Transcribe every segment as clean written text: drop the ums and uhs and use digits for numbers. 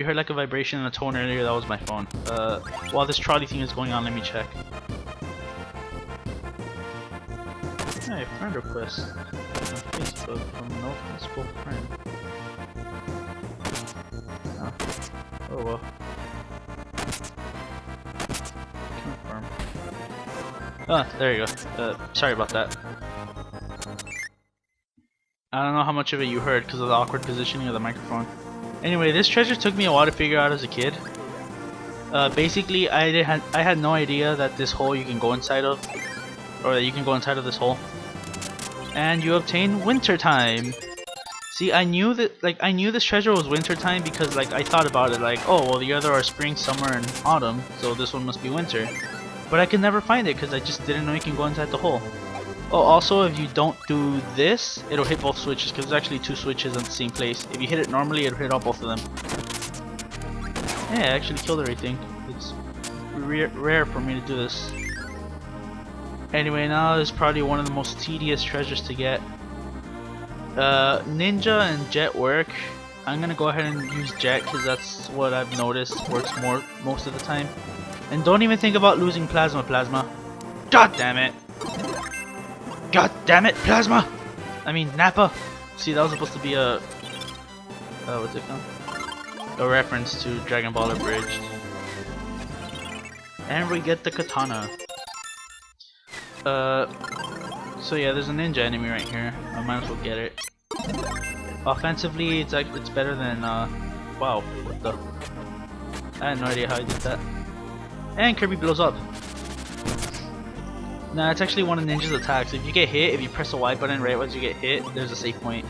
You heard like a vibration and a tone earlier, that was my phone. While this trolley thing is going on, let me check. Hey, friend request on Facebook from no principal friend. Oh well. Confirm. Ah, there you go. Sorry about that. I don't know how much of it you heard because of the awkward positioning of the microphone. Anyway, this treasure took me a while to figure out as a kid. Basically, I had no idea that this hole you can go inside of, or that you can go inside of this hole, and you obtain winter time. See, I knew this treasure was winter time because like I thought about it like, oh well, the other are spring, summer, and autumn, so this one must be winter. But I could never find it because I just didn't know you can go inside the hole. Oh, also, if you don't do this, it'll hit both switches because there's actually two switches in the same place. If you hit it normally, it'll hit all both of them. Yeah, I actually killed everything. It's rare for me to do this. Anyway, now is probably one of the most tedious treasures to get. Ninja and Jet work. I'm gonna go ahead and use Jet because that's what I've noticed works most of the time. And don't even think about losing Plasma. God damn it! God damn it, Plasma! I mean, Nappa! See, that was supposed to be a... what's it called? A reference to Dragon Ball Abridged. And we get the katana. So yeah, there's a ninja enemy right here. I might as well get it. Offensively, it's better than, wow, what the... I had no idea how I did that. And Kirby blows up. Nah, it's actually one of Ninja's attacks. If you get hit, if you press the Y button right as you get hit, there's a save point.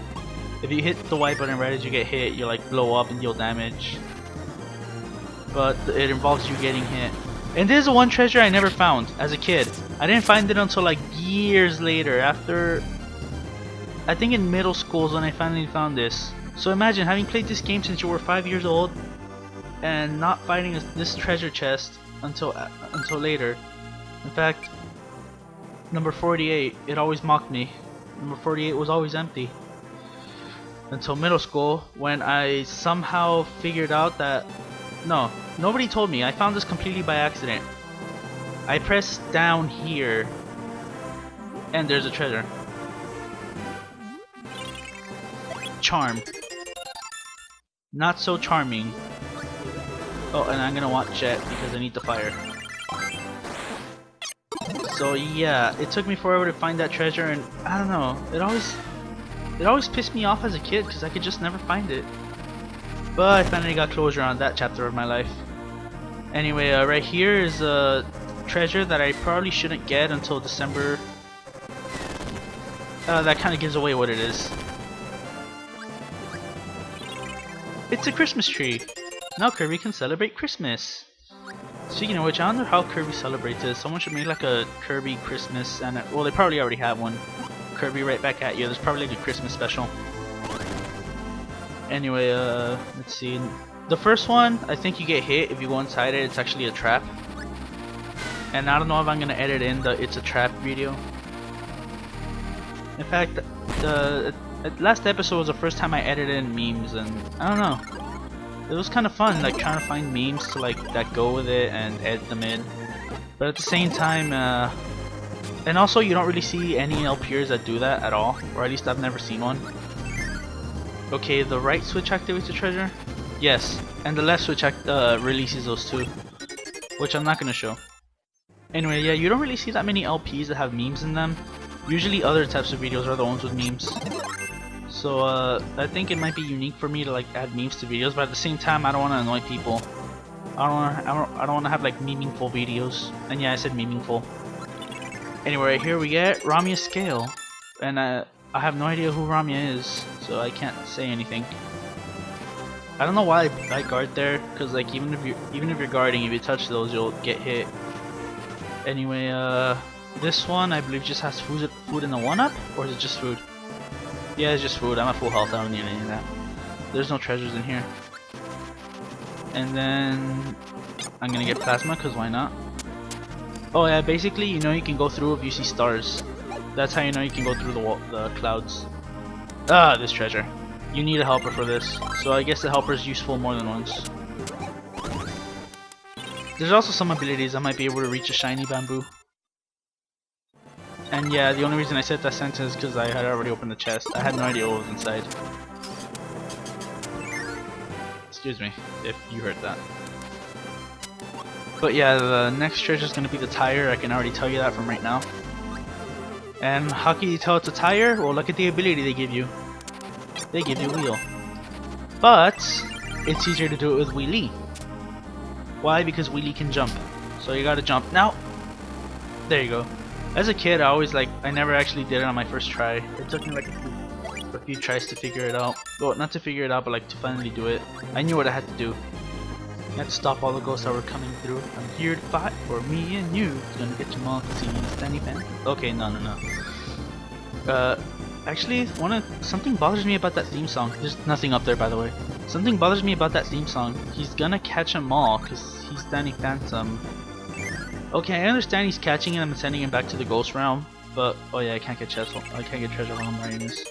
If you hit the Y button right as you get hit, you like blow up and deal damage. But it involves you getting hit. And this is one treasure I never found as a kid. I didn't find it until like years later, after... I think in middle school is when I finally found this. So imagine having played this game since you were 5 years old and not finding this treasure chest until later. In fact, number 48, it always mocked me. Number 48 was always empty. Until middle school, when I somehow figured out that... No, nobody told me. I found this completely by accident. I pressed down here, and there's a treasure. Charm. Not so charming. Oh, and I'm gonna want Jet because I need the fire. So yeah, it took me forever to find that treasure, and I don't know, it always pissed me off as a kid because I could just never find it. But I finally got closure on that chapter of my life. Anyway, right here is a treasure that I probably shouldn't get until December. That kind of gives away what it is. It's a Christmas tree. Now Kirby can celebrate Christmas. Speaking of which, I wonder how Kirby celebrates this. Someone should make like a Kirby Christmas, and well, they probably already have one. Kirby right back at you. There's probably like a Christmas special. Anyway, let's see. The first one, I think you get hit if you go inside it. It's actually a trap. And I don't know if I'm gonna edit in the "it's a trap" video. In fact, the last episode was the first time I edited in memes, and I don't know. It was kind of fun, like trying to find memes to like that go with it and edit them in. But at the same time, and also you don't really see any LPers that do that at all, or at least I've never seen one. Okay, the right switch activates the treasure. Yes, and the left switch releases those two, which I'm not gonna show. Anyway, yeah, you don't really see that many LPs that have memes in them. Usually other types of videos are the ones with memes. So I think it might be unique for me to like add memes to videos, but at the same time I don't want to annoy people. I don't want to have like meaningful videos. And yeah, I said meaningful. Anyway, here we get Ramya's scale, and I have no idea who Ramya is, so I can't say anything. I don't know why I guard there, because like even if you're guarding, if you touch those, you'll get hit. Anyway, this one I believe just has food in the 1-up, or is it just food? Yeah, it's just food. I'm at full health. I don't need any of that. There's no treasures in here. And then I'm gonna get plasma, cause why not? Oh yeah, basically you know you can go through if you see stars. That's how you know you can go through the clouds. Ah, this treasure. You need a helper for this, so I guess the helper is useful more than once. There's also some abilities I might be able to reach a shiny bamboo. And yeah, the only reason I said that sentence is because I had already opened the chest. I had no idea what was inside. Excuse me if you heard that. But yeah, the next treasure is going to be the tire. I can already tell you that from right now. And how can you tell it's a tire? Well, look at the ability they give you. They give you wheel. But it's easier to do it with wheelie. Why? Because wheelie can jump. So you gotta jump. Now, there you go. As a kid, I never actually did it on my first try. It took me like a few tries to figure it out. Well, not to figure it out, but like to finally do it. I knew what I had to do. I had to stop all the ghosts that were coming through. I'm here to fight for me and you. It's gonna get you all to see Stanny Fan. Okay, no. Actually, something bothers me about that theme song. There's nothing up there, by the way. Something bothers me about that theme song. He's gonna catch them all, because he's Danny Phantom. Okay, I understand he's catching him and sending him back to the ghost realm, but oh yeah, I can't get treasure while I'm writing this.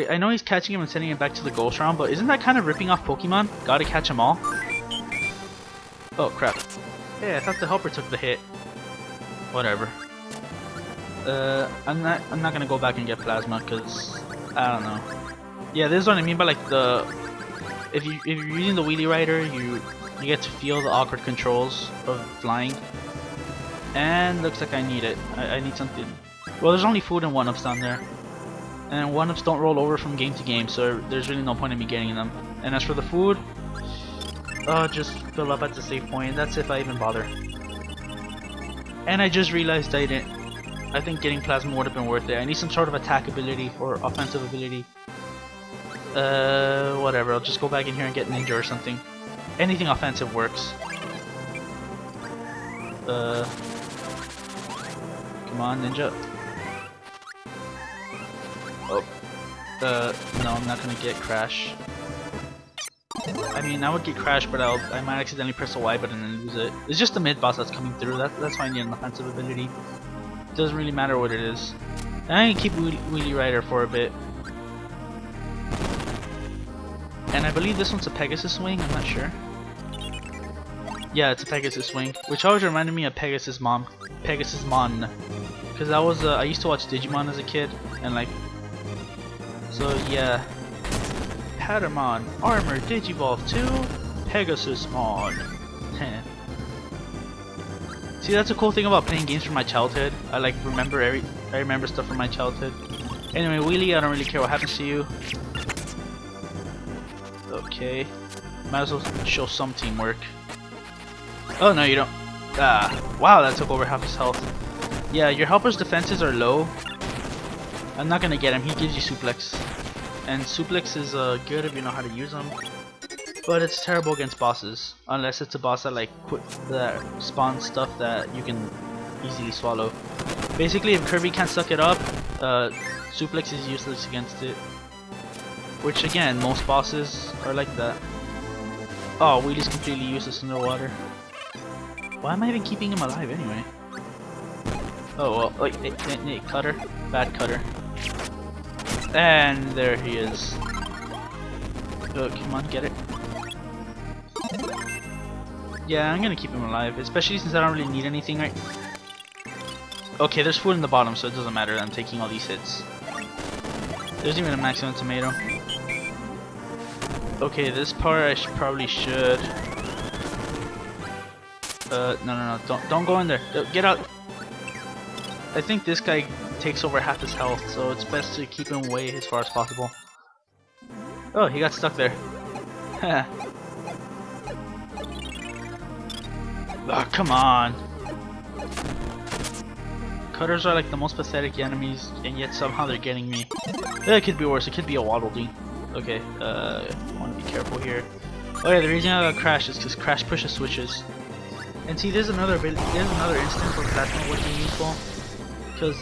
I know he's catching him and sending him back to the ghost realm, but isn't that kind of ripping off Pokemon? Gotta catch them all. Oh crap! Hey, I thought the helper took the hit. Whatever. I'm not gonna go back and get plasma because I don't know. Yeah, this is what I mean by like if you're using the wheelie rider, you get to feel the awkward controls of flying. And looks like I need it. I need something. Well, there's only food and 1-ups down there, and 1-ups don't roll over from game to game, so there's really no point in me getting them. And as for the food, just fill up at the save point. That's if I even bother. And I just realized I think getting plasma would have been worth it. I need some sort of attack ability or offensive ability. Whatever. I'll just go back in here and get ninja or something. Anything offensive works. Come on, ninja. Oh. No, I'm not gonna get Crash. I mean, I would get Crash, but I might accidentally press the Y button and lose it. It's just the mid boss that's coming through. That's why I need an offensive ability. It doesn't really matter what it is. And I'm gonna keep Wheelie Rider for a bit. And I believe this one's a Pegasus Wing. I'm not sure. Yeah, it's a Pegasus Wing, which always reminded me of Pegasus Mon. Because I used to watch Digimon as a kid, and like, so yeah. Patamon, Armor, Digivolve 2, Pegasus Mon. See, that's a cool thing about playing games from my childhood. I remember stuff from my childhood. Anyway, Wheelie, I don't really care what happens to you. Okay, might as well show some teamwork. Oh no, you don't. Wow, that took over half his health. Yeah, your helper's defenses are low. I'm not gonna get him. He gives you suplex, and suplex is good if you know how to use them. But it's terrible against bosses, unless it's a boss that that spawns stuff that you can easily swallow. Basically, if Kirby can't suck it up, suplex is useless against it. Which again, most bosses are like that. Oh, Wheelie's completely useless underwater. Why am I even keeping him alive anyway? Oh well, wait, Cutter, bad Cutter. And there he is. Oh, come on, get it. Yeah, I'm gonna keep him alive, especially since I don't really need anything right. Okay, there's food in the bottom, so it doesn't matter that I'm taking all these hits. There's even a maximum tomato. Okay, this part I probably should. No, don't go in there. Get out. I think this guy takes over half his health, so it's best to keep him away as far as possible. Oh, he got stuck there. Oh, come on. Cutters are like the most pathetic enemies, and yet somehow they're getting me. It could be worse. It could be a Waddle Dee. Okay, I want to be careful here. Oh yeah, the reason I got Crash is because Crash pushes switches. And see, there's another instance where Plasma would be useful, because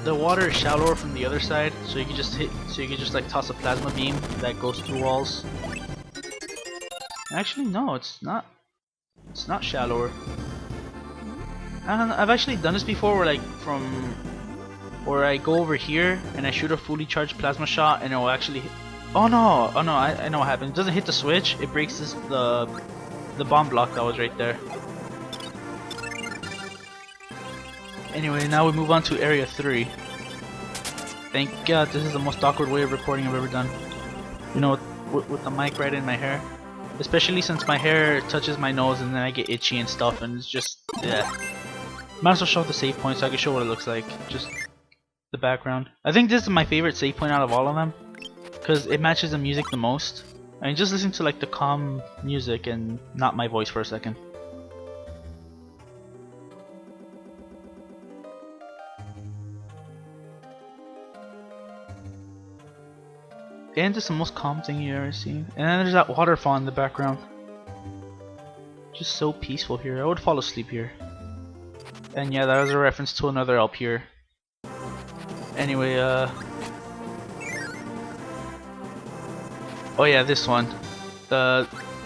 the water is shallower from the other side, so you can just like toss a plasma beam that goes through walls. Actually, no, it's not. It's not shallower. I don't know. I've actually done this before, where I go over here and I shoot a fully charged plasma shot, and it will actually. Oh no! I know what happened. It doesn't hit the switch. It breaks the the bomb block that was right there. Anyway, now we move on to area 3. Thank God, this is the most awkward way of recording I've ever done. You know, with the mic right in my hair. Especially since my hair touches my nose and then I get itchy and stuff, and it's just, yeah. Might as well show the save point so I can show what it looks like. Just the background. I think this is my favorite save point out of all of them, because it matches the music the most. I mean, just listen to like the calm music and not my voice for a second. And it's the most calm thing you ever seen. And then there's that waterfall in the background. Just so peaceful here. I would fall asleep here. And yeah, that was a reference to another Alp here. Anyway, oh yeah, this one.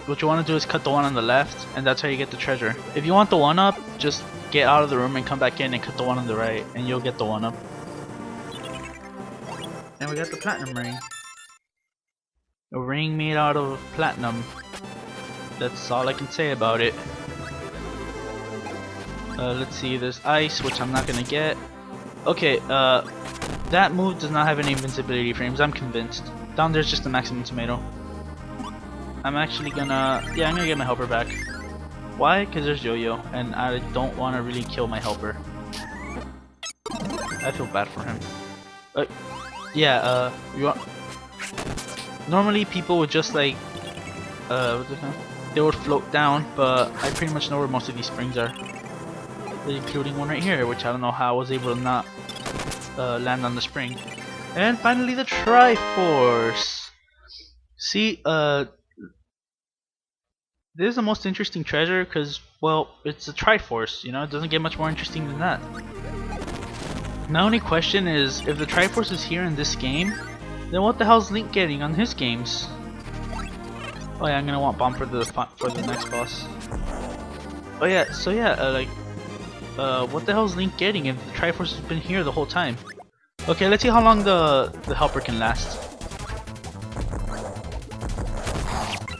What you want to do is cut the one on the left, and that's how you get the treasure. If you want the one up, just get out of the room and come back in and cut the one on the right, and you'll get the one up. And we got the platinum ring. A ring made out of platinum. That's all I can say about it. Let's see, there's ice, which I'm not gonna get. Okay, that move does not have any invincibility frames, I'm convinced. Down there's just a maximum tomato. I'm actually gonna, yeah, I'm gonna get my helper back. Why? Because there's Yo-Yo, and I don't want to really kill my helper. I feel bad for him. Yeah, you want... Normally people would just like, they would float down, but I pretty much know where most of these springs are. Including one right here, which I don't know how I was able to not land on the spring. And finally the Triforce! See, this is the most interesting treasure because, well, it's a Triforce, you know, it doesn't get much more interesting than that. My only question is, if the Triforce is here in this game, then what the hell's Link getting on his games? Oh yeah, I'm gonna want bomb for the next boss. Oh yeah, so yeah, what the hell's Link getting if the Triforce has been here the whole time? Okay, let's see how long the helper can last.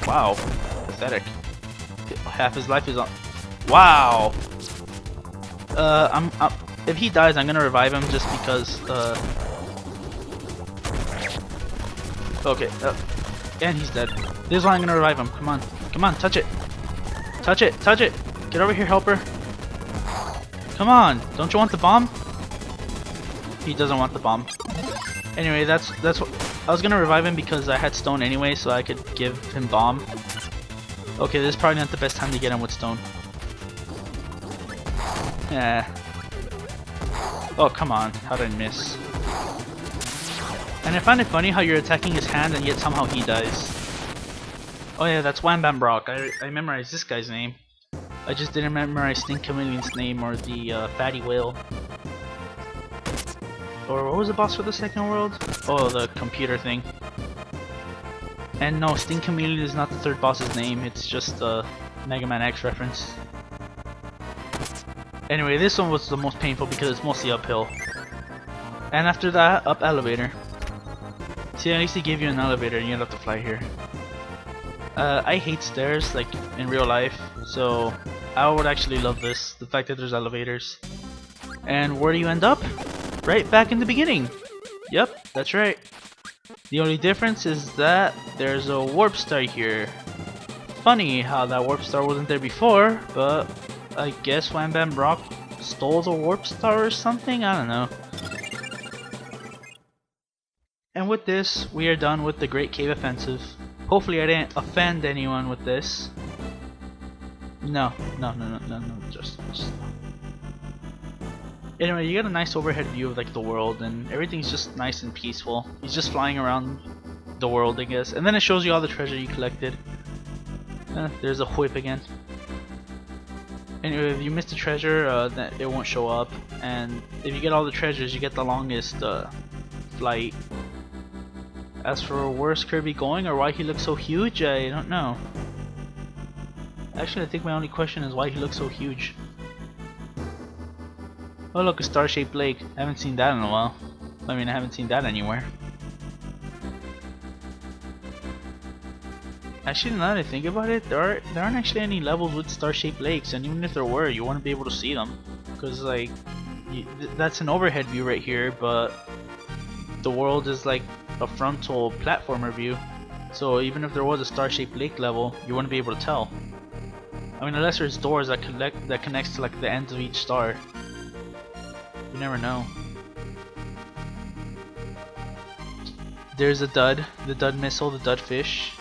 Wow, pathetic. Half his life is on. Wow. If he dies, I'm gonna revive him just because. Okay, and he's dead. This is why I'm gonna revive him. Come on, come on, touch it, touch it, touch it. Get over here, helper. Come on, don't you want the bomb? He doesn't want the bomb. Anyway, that's what I was gonna revive him because I had stone anyway, so I could give him bomb. Okay, this is probably not the best time to get him with stone. Yeah. Oh come on, how did I miss? And I find it funny how you're attacking his hand and yet somehow he dies. Oh yeah, that's Wham Bam Brock. I memorized this guy's name. I just didn't memorize Stink Chameleon's name or the Fatty Whale. Or what was the boss for the second world? Oh, the computer thing. And no, Stink Chameleon is not the third boss's name, it's just a Mega Man X reference. Anyway, this one was the most painful because it's mostly uphill. And after that, up elevator. See, at least they gave you an elevator and you don't have to fly here. I hate stairs, like in real life, so I would actually love this, the fact that there's elevators. And where do you end up? Right back in the beginning! Yep, that's right. The only difference is that there's a warp star here. Funny how that warp star wasn't there before, but I guess Wham Bam Brock stole the warp star or something? I don't know. And with this, we are done with the Great Cave Offensive. Hopefully I didn't offend anyone with this. No, just Anyway, you get a nice overhead view of like the world, and everything's just nice and peaceful. He's just flying around the world, I guess. And then it shows you all the treasure you collected. There's a whip again. Anyway, if you miss the treasure, then it won't show up. And if you get all the treasures, you get the longest flight. As for where's Kirby going or why he looks so huge, I don't know. Actually, I think my only question is why he looks so huge. Oh look, a star-shaped lake. I haven't seen that in a while. I mean, I haven't seen that anywhere. Actually, now that I think about it, there aren't actually any levels with star-shaped lakes, and even if there were, you wouldn't be able to see them, because like that's an overhead view right here, but the world is like a frontal platformer view. So even if there was a star-shaped lake level, you wouldn't be able to tell. I mean, unless there's doors that connects to like the ends of each star. You never know. There's a dud, the dud missile, the dud fish,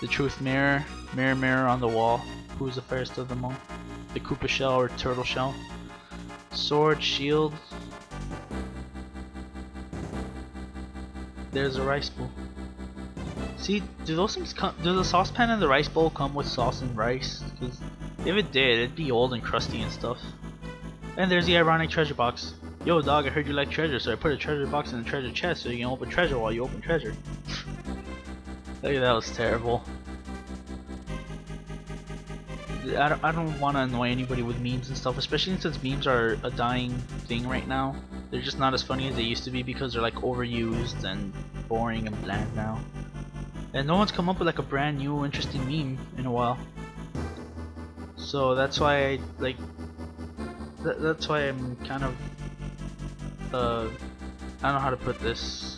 the truth mirror, mirror mirror on the wall. Who's the fairest of them all? The Koopa shell or turtle shell. Sword, shield. There's a rice bowl. See, do those things come? Do the saucepan and the rice bowl come with sauce and rice? Because if it did, it'd be old and crusty and stuff. And there's the ironic treasure box. Yo dog, I heard you like treasure, so I put a treasure box in the treasure chest so you can open treasure while you open treasure. Look, that was terrible. I don't want to annoy anybody with memes and stuff, especially since memes are a dying thing right now. They're just not as funny as they used to be because they're like overused and boring and bland now. And no one's come up with like a brand new interesting meme in a while. So that's why I like that's why I'm kind of I don't know how to put this.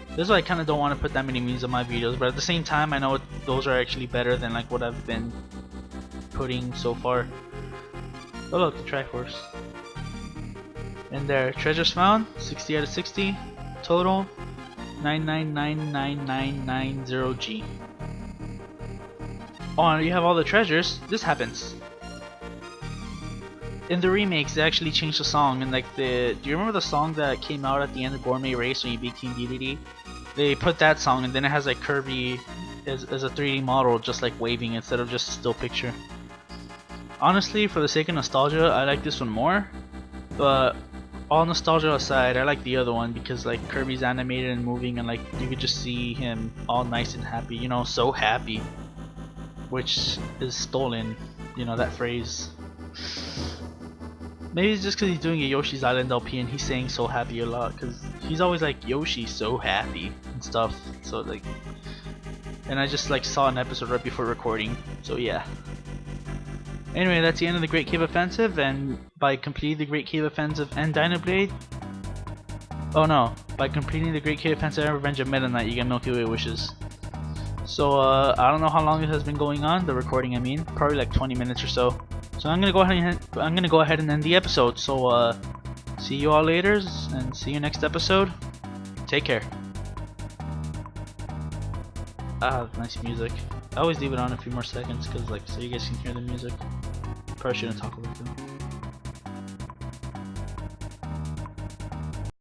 This is why I kind of don't want to put that many memes on my videos, but at the same time I know those are actually better than like what I've been putting so far. Oh look, the Triforce. And there, treasures found, 60 out of 60. Total, 9999990G. Oh, and you have all the treasures. This happens. In the remakes, they actually changed the song, and like do you remember the song that came out at the end of Gourmet Race when you beat King Dedede? They put that song, and then it has like Kirby as a 3D model, just like waving instead of just a still picture. Honestly, for the sake of nostalgia, I like this one more, but all nostalgia aside, I like the other one because like Kirby's animated and moving, and like you could just see him all nice and happy, you know, so happy, which is stolen, you know, that phrase. Maybe it's just because he's doing a Yoshi's Island LP and he's saying so happy a lot, because he's always like Yoshi so happy and stuff, so like, and I just like saw an episode right before recording, so yeah. Anyway, that's the end of the Great Cave Offensive, and by completing the Great Cave Offensive and Dynablade, oh no, by completing the Great Cave Offensive and Revenge of Meta Knight, you get Milky Way wishes. So I don't know how long it has been going on, the recording I mean, probably like 20 minutes or so. So I'm gonna go ahead and end the episode. So see you all later, and see you next episode. Take care. Ah, nice music. I always leave it on a few more seconds, cause like so you guys can hear the music. Probably shouldn't talk over it though.